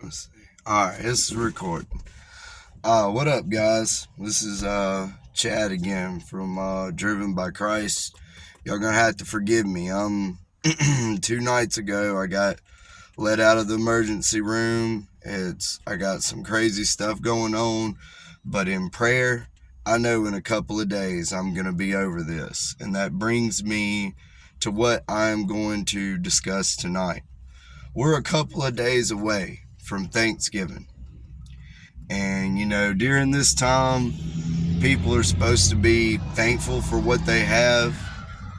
Let's see. Alright, this is recording. What up, guys? This is Chad again from Driven by Christ. Y'all gonna have to forgive me. 2 nights ago I got let out of the emergency room. I got some crazy stuff going on, but in prayer, I know in a couple of days I'm gonna be over this. And that brings me to what I'm going to discuss tonight. We're a couple of days away from Thanksgiving. And, during this time, people are supposed to be thankful for what they have,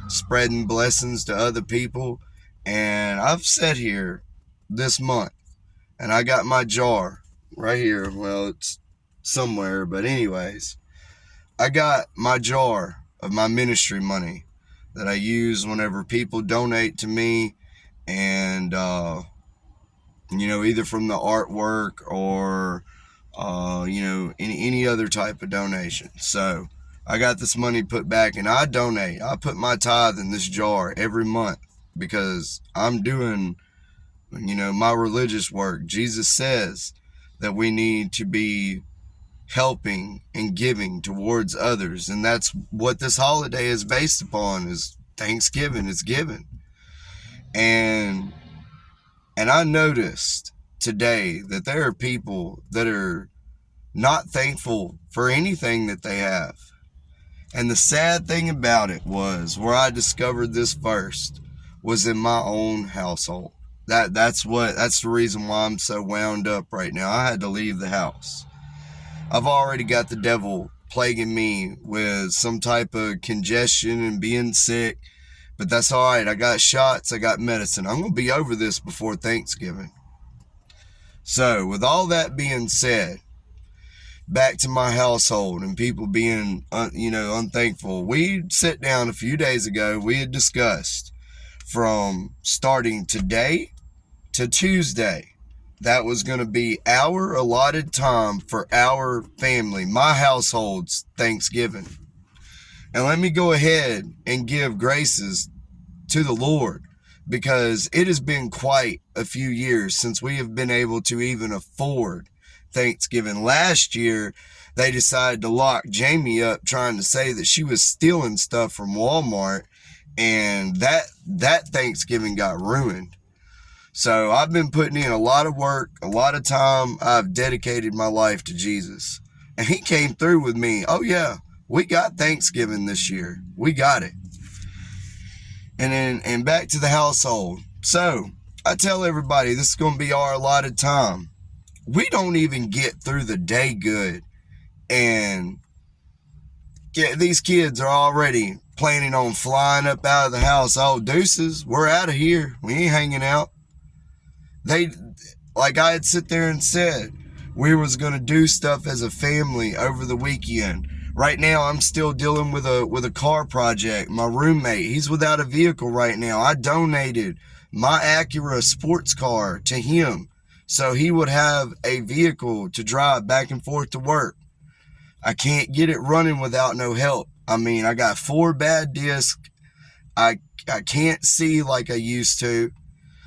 spreading blessings to other people. And I've sat here this month, and I got my jar right here. Well, it's somewhere, but anyways, I got my jar of my ministry money that I use whenever people donate to me, and either from the artwork or, any other type of donation. So I got this money put back, and I donate. I put my tithe in this jar every month because I'm doing, my religious work. Jesus says that we need to be helping and giving towards others. And that's what this holiday is based upon, is Thanksgiving. It's giving. And I noticed today that there are people that are not thankful for anything that they have. And the sad thing about it was, where I discovered this first was in my own household. That's the reason why I'm so wound up right now. I had to leave the house. I've already got the devil plaguing me with some type of congestion and being sick. But that's all right. I got shots. I got medicine. I'm going to be over this before Thanksgiving. So, with all that being said, back to my household and people being, unthankful. We sat down a few days ago. We had discussed from starting today to Tuesday, that was going to be our allotted time for our family, my household's Thanksgiving. And let me go ahead and give graces to the Lord, because it has been quite a few years since we have been able to even afford Thanksgiving. Last year, they decided to lock Jamie up, trying to say that she was stealing stuff from Walmart, and that Thanksgiving got ruined. So I've been putting in a lot of work, a lot of time. I've dedicated my life to Jesus, and he came through with me. Oh yeah, we got Thanksgiving this year. We got it. And back to the household. So I tell everybody, this is going to be our allotted time. We don't even get through the day good, and these kids are already planning on flying up out of the house. Oh, deuces, we're out of here. We ain't hanging out. Like I had sit there and said, we was going to do stuff as a family over the weekend. Right now, I'm still dealing with a car project. My roommate, he's without a vehicle right now. I donated my Acura sports car to him so he would have a vehicle to drive back and forth to work. I can't get it running without no help. I mean, I got 4 bad discs. I can't see like I used to.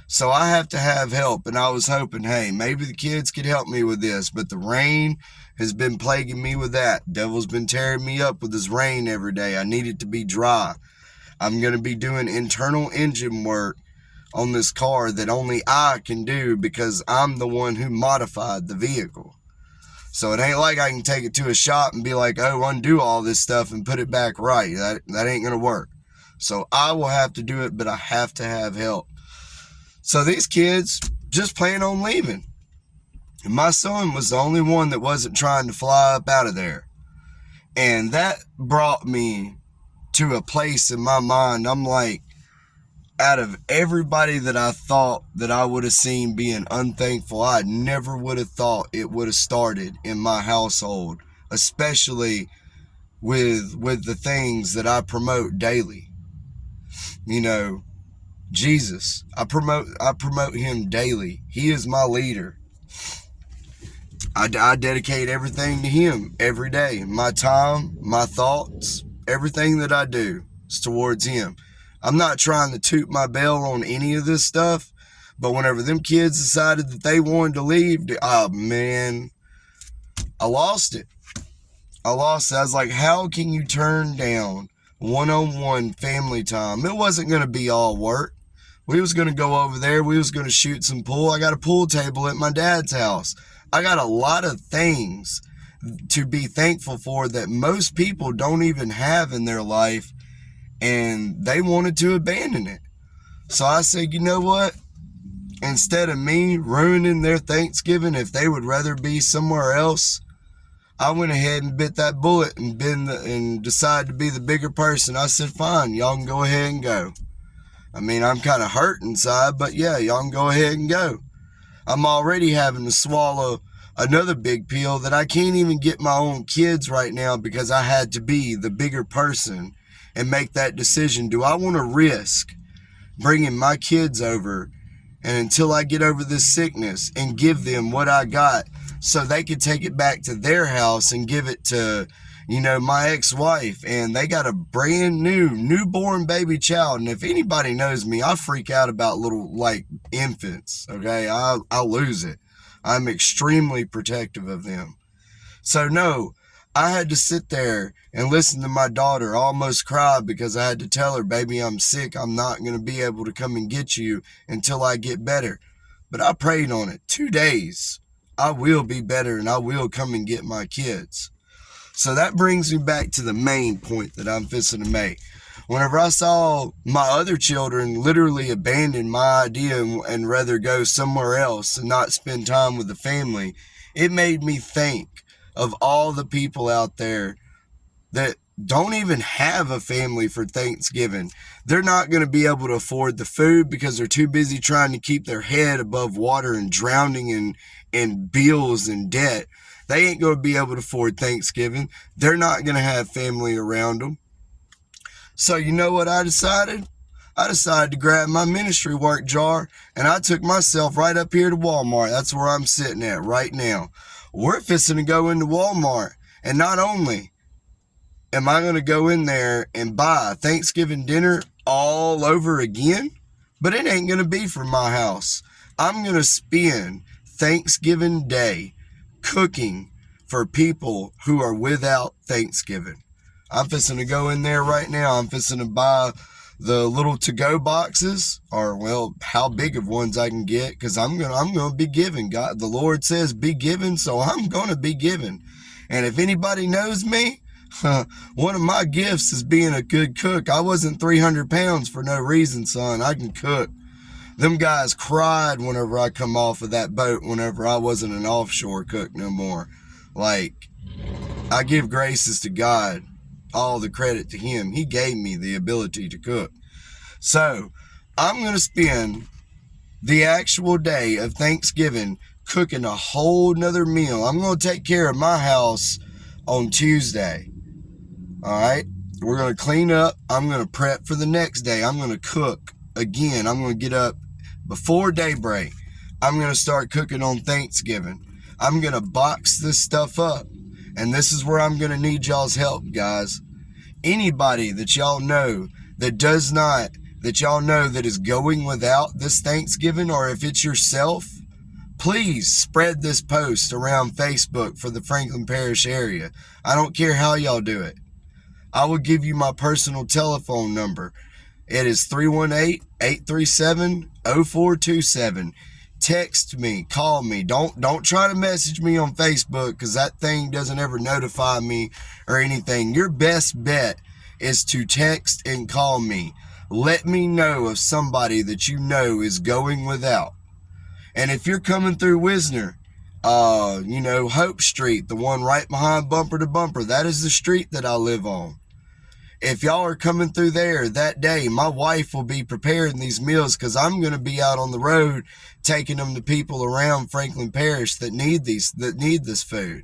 So I have to have help, and I was hoping, hey, maybe the kids could help me with this, but the rain has been plaguing me with that. Devil's been tearing me up with his rain every day. I need it to be dry. I'm going to be doing internal engine work on this car that only I can do, because I'm the one who modified the vehicle. So it ain't like I can take it to a shop and be like, oh, undo all this stuff and put it back right. That ain't going to work. So I will have to do it, but I have to have help. So these kids just plan on leaving. And my son was the only one that wasn't trying to fly up out of there. And that brought me to a place in my mind. I'm like, out of everybody that I thought that I would have seen being unthankful, I never would have thought it would have started in my household, especially with the things that I promote daily. Jesus, I promote him daily. He is my leader. I dedicate everything to him every day. My time, my thoughts, everything that I do is towards him. I'm not trying to toot my bell on any of this stuff, But whenever them kids decided that they wanted to leave, oh man, I lost it. I was like, how can you turn down one-on-one family time? It wasn't going to be all work. We was going to go over there. We was going to shoot some pool. I got a pool table at my dad's house. I got a lot of things to be thankful for that most people don't even have in their life, and they wanted to abandon it. So I said, you know what? Instead of me ruining their Thanksgiving, if they would rather be somewhere else, I went ahead and bit that bullet and decided to be the bigger person. I said, fine, y'all can go ahead and go. I mean, I'm kind of hurt inside, but yeah, y'all can go ahead and go. I'm already having to swallow another big pill that I can't even get my own kids right now because I had to be the bigger person and make that decision. Do I want to risk bringing my kids over and until I get over this sickness and give them what I got so they could take it back to their house and give it to, my ex-wife, and they got a brand new newborn baby child. And if anybody knows me, I freak out about little infants. Okay. I'll lose it. I'm extremely protective of them. So no, I had to sit there and listen to my daughter almost cry because I had to tell her, baby, I'm sick. I'm not going to be able to come and get you until I get better. But I prayed on it. 2 days. I will be better and I will come and get my kids. So that brings me back to the main point that I'm fixing to make. Whenever I saw my other children literally abandon my idea and rather go somewhere else and not spend time with the family, it made me think of all the people out there that don't even have a family for Thanksgiving. They're not going to be able to afford the food because they're too busy trying to keep their head above water and drowning in bills and debt. They ain't going to be able to afford Thanksgiving. They're not going to have family around them. So you know what I decided? I decided to grab my ministry work jar and I took myself right up here to Walmart. That's where I'm sitting at right now. We're fixing to go into Walmart, and not only am I going to go in there and buy Thanksgiving dinner all over again, but it ain't going to be from my house. I'm going to spend Thanksgiving Day cooking for people who are without Thanksgiving. I'm fixing to go in there right now. I'm fixing to buy the little to-go boxes, or how big of ones I can get, because I'm gonna be giving. God, the Lord says be giving, so I'm gonna be giving. And if anybody knows me, one of my gifts is being a good cook. I wasn't 300 pounds for no reason, son. I can cook. Them guys cried whenever I come off of that boat, whenever I wasn't an offshore cook no more. I give graces to God, all the credit to him. He gave me the ability to cook. So I'm going to spend the actual day of Thanksgiving cooking a whole nother meal. I'm going to take care of my house on Tuesday. All right. We're going to clean up. I'm going to prep for the next day. I'm going to cook again. I'm going to get up before daybreak. I'm going to start cooking on Thanksgiving. I'm going to box this stuff up. And this is where I'm going to need y'all's help, guys. Anybody that y'all know that is going without this Thanksgiving, or if it's yourself, please spread this post around Facebook for the Franklin Parish area. I don't care how y'all do it. I will give you my personal telephone number. It is 318-837-0427. Text me, call me. Don't try to message me on Facebook, because that thing doesn't ever notify me or anything. Your best bet is to text and call me. Let me know of somebody that you know is going without. And if you're coming through Wisner, Hope Street, the one right behind Bumper to Bumper, that is the street that I live on. If y'all are coming through there that day, my wife will be preparing these meals, because I'm going to be out on the road taking them to people around Franklin Parish that need this food.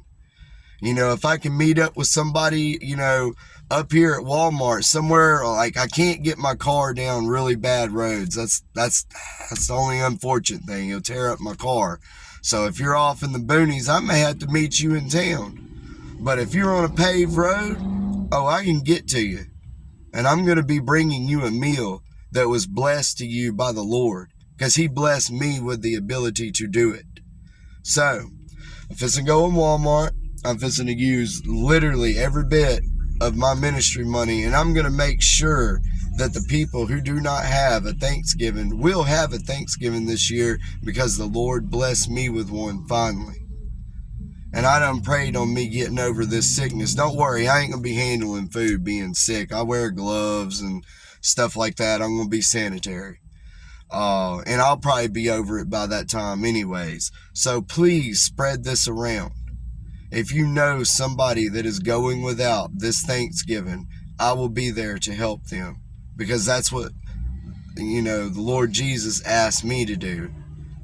If I can meet up with somebody, up here at Walmart somewhere, I can't get my car down really bad roads. That's the only unfortunate thing. It'll tear up my car. So if you're off in the boonies, I may have to meet you in town. But if you're on a paved road, I can get to you. And I'm going to be bringing you a meal that was blessed to you by the Lord. because he blessed me with the ability to do it. So, I'm fixing to go in Walmart. I'm fixing to use literally every bit of my ministry money, and I'm going to make sure that the people who do not have a Thanksgiving will have a Thanksgiving this year, because the Lord blessed me with one finally. And I done prayed on me getting over this sickness. Don't worry, I ain't going to be handling food being sick. I wear gloves and stuff like that. I'm going to be sanitary. And I'll probably be over it by that time anyways. So please spread this around. If you know somebody that is going without this Thanksgiving, I will be there to help them, because that's what, the Lord Jesus asked me to do.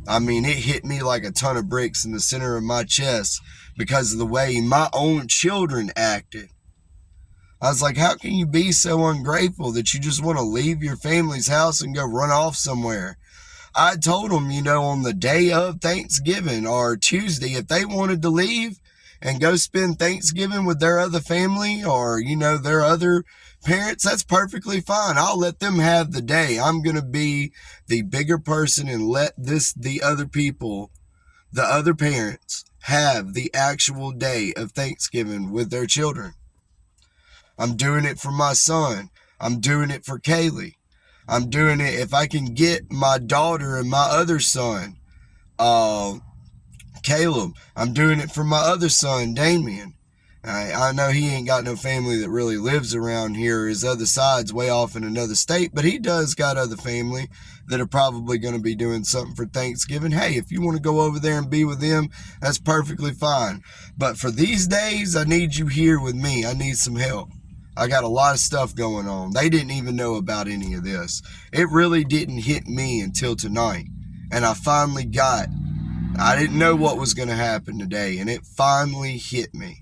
I mean, it hit me like a ton of bricks in the center of my chest because of the way my own children acted. I was like, how can you be so ungrateful that you just want to leave your family's house and go run off somewhere? I told them, on the day of Thanksgiving or Tuesday, if they wanted to leave and go spend Thanksgiving with their other family or, their other parents, that's perfectly fine. I'll let them have the day. I'm going to be the bigger person and let the other people, the other parents, have the actual day of Thanksgiving with their children. I'm doing it for my son. I'm doing it for Kaylee. I'm doing it if I can get my daughter and my other son, Caleb. I'm doing it for my other son, Damien. I know he ain't got no family that really lives around here. His other side's way off in another state, but he does got other family that are probably going to be doing something for Thanksgiving. Hey, if you want to go over there and be with them, that's perfectly fine. But for these days, I need you here with me. I need some help. I got a lot of stuff going on. They didn't even know about any of this. It really didn't hit me until tonight. And I didn't know what was going to happen today, and it finally hit me.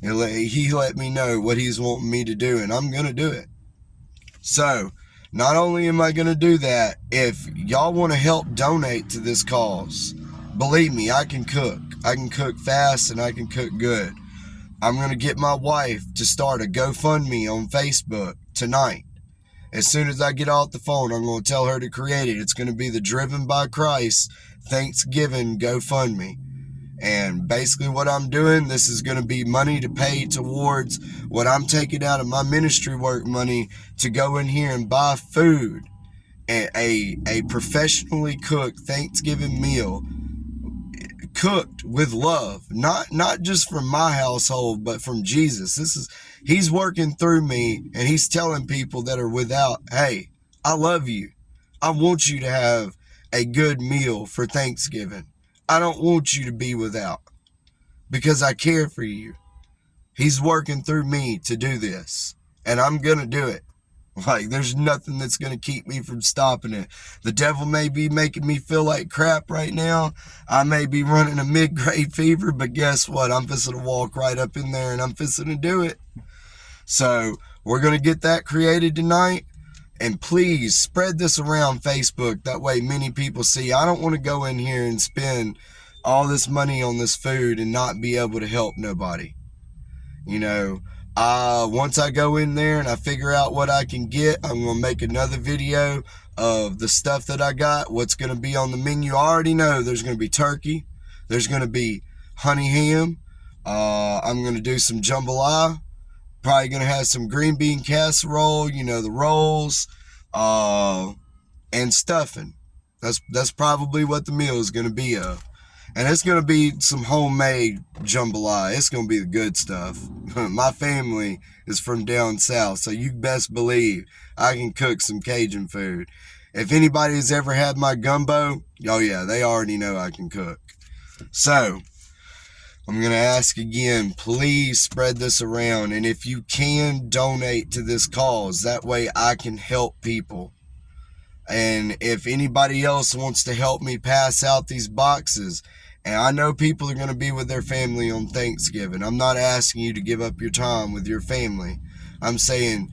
He let me know what he's wanting me to do, and I'm going to do it. So, not only am I going to do that, if y'all want to help donate to this cause, believe me, I can cook. I can cook fast, and I can cook good. I'm going to get my wife to start a GoFundMe on Facebook tonight. As soon as I get off the phone, I'm going to tell her to create it. It's going to be the DrivenByChrist Thanksgiving GoFundMe. And basically what I'm doing, this is going to be money to pay towards what I'm taking out of my ministry work money to go in here and buy food, and a professionally cooked Thanksgiving meal, cooked with love, not just from my household, but from Jesus. He's working through me, and he's telling people that are without, hey, I love you. I want you to have a good meal for Thanksgiving. I don't want you to be without, because I care for you. He's working through me to do this, and I'm going to do it. Like, there's nothing that's going to keep me from stopping it. The devil may be making me feel like crap right now. I may be running a mid-grade fever, but guess what? I'm fixing to walk right up in there, and I'm fixing to do it. So, we're going to get that created tonight. And please spread this around Facebook. That way many people see. I don't want to go in here and spend all this money on this food and not be able to help nobody. Once I go in there and I figure out what I can get, I'm going to make another video of the stuff that I got, what's going to be on the menu. I already know there's going to be turkey. There's going to be honey ham. I'm going to do some jambalaya. Probably going to have some green bean casserole, the rolls, and stuffing. That's probably what the meal is going to be of. And it's going to be some homemade jambalaya. It's going to be the good stuff. My family is from down south, so you best believe I can cook some Cajun food. If anybody's ever had my gumbo, oh yeah, they already know I can cook. So, I'm going to ask again, please spread this around. And if you can, donate to this cause. That way I can help people. And if anybody else wants to help me pass out these boxes, and I know people are going to be with their family on Thanksgiving. I'm not asking you to give up your time with your family. I'm saying,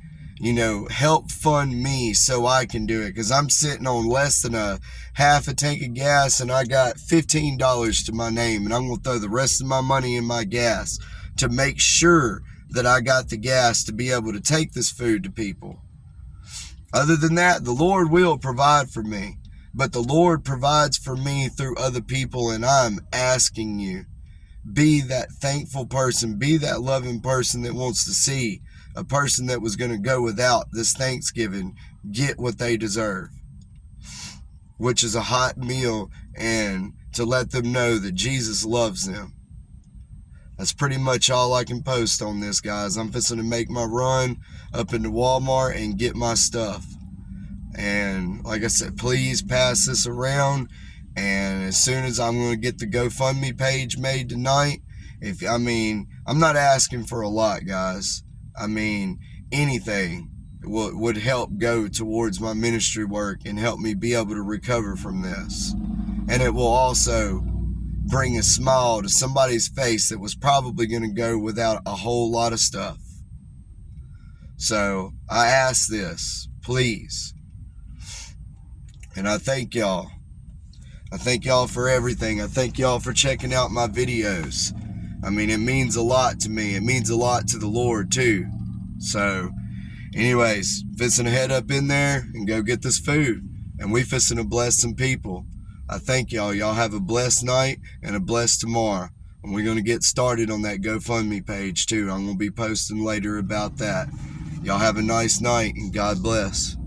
help fund me so I can do it. Because I'm sitting on less than a half a tank of gas, and I got $15 to my name. And I'm going to throw the rest of my money in my gas to make sure that I got the gas to be able to take this food to people. Other than that, the Lord will provide for me. but the Lord provides for me through other people, and I'm asking you, be that thankful person, be that loving person that wants to see a person that was going to go without this Thanksgiving get what they deserve, which is a hot meal, and to let them know that Jesus loves them. That's pretty much all I can post on this, guys. I'm fixing to make my run up into Walmart and get my stuff. And like I said, please pass this around. And as soon as I'm going to get the GoFundMe page made tonight, I'm not asking for a lot, guys. Anything would help go towards my ministry work and help me be able to recover from this. And it will also bring a smile to somebody's face that was probably going to go without a whole lot of stuff. So I ask this, please. And I thank y'all. I thank y'all for everything. I thank y'all for checking out my videos. It means a lot to me. It means a lot to the Lord too. So anyways, fixing to head up in there and go get this food. And we fixing to bless some people. I thank y'all. Y'all have a blessed night and a blessed tomorrow. And we're going to get started on that GoFundMe page too. I'm going to be posting later about that. Y'all have a nice night and God bless.